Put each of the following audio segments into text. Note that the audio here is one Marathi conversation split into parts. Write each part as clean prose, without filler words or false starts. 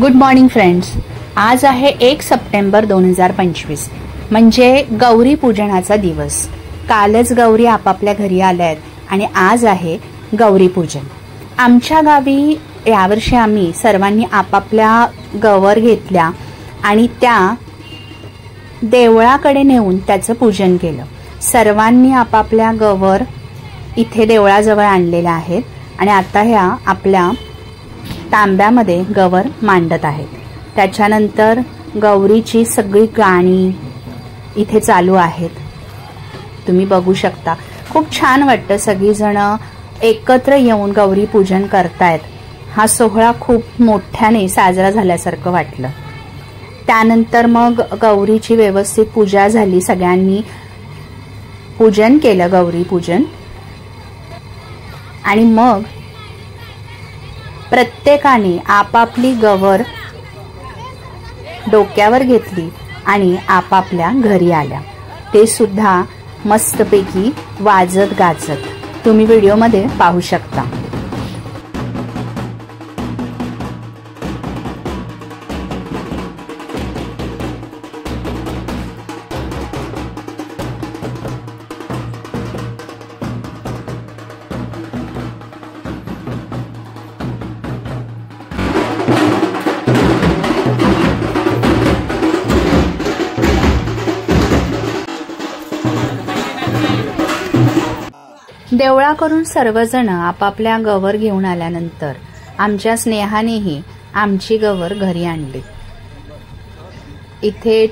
Good morning friends. आज आहे 1 सप्टेंबर 2025 म्हणजे गौरी पूजनाचा दिवस। कालच गौरी आपापल्या घरी आल्या आहेत आणि आज आहे गौरी पूजन। आमच्या गावी यावर्षी आम्ही सर्वांनी आपापल्या गवर घेतल्या आणि त्या देवळाकडे नेऊन त्याचं पूजन केलं। सर्वांनी आपापल्या गवर इथे देवळाजवळ आणलेल्या आहेत आणि आता ह्या आपल्या तांब्यामध्ये गवर मांडत आहेत। त्याच्यानंतर गौरीची सगळी गाणी इथे चालू आहेत, तुम्ही बघू शकता। खूप छान वाटतं, सगळी जण एकत्र येऊन गौरी पूजन करतायत। हा सोहळा खूप मोठ्याने साजरा झाल्यासारखं वाटलं। त्यानंतर मग गौरीची व्यवस्थित पूजा झाली, सगळ्यांनी पूजन केलं, गौरी पूजन। आणि मग प्रत्येकाने आपापली गवर डोक्यावर घेतली आणि आपापल्या घरी आल्या, ते सुद्धा मस्तपैकी वाजत गाजत। तुम्ही व्हिडिओमध्ये पाहू शकता। देवळाकडून सर्वजण आपापल्या गवर घेऊन आल्यानंतर आमच्या स्नेहानेही आमची गवर घरी आणली। इथे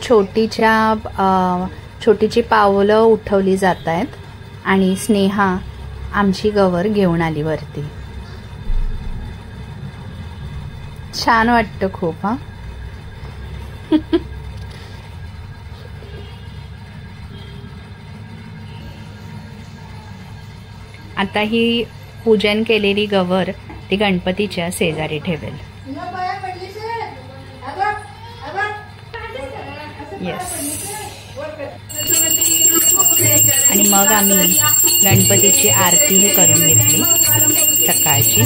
छोटीची पावलं उठवली जात आहेत आणि स्नेहा आमची गवर घेऊन आली वरती। छान वाटतं खूप। आता ही पूजन केलेली गवर ती गणपतीच्या शेजारी ठेवेल। येस। आणि मग आम्ही गणपतीची आरतीही करून घेतली सकाळची।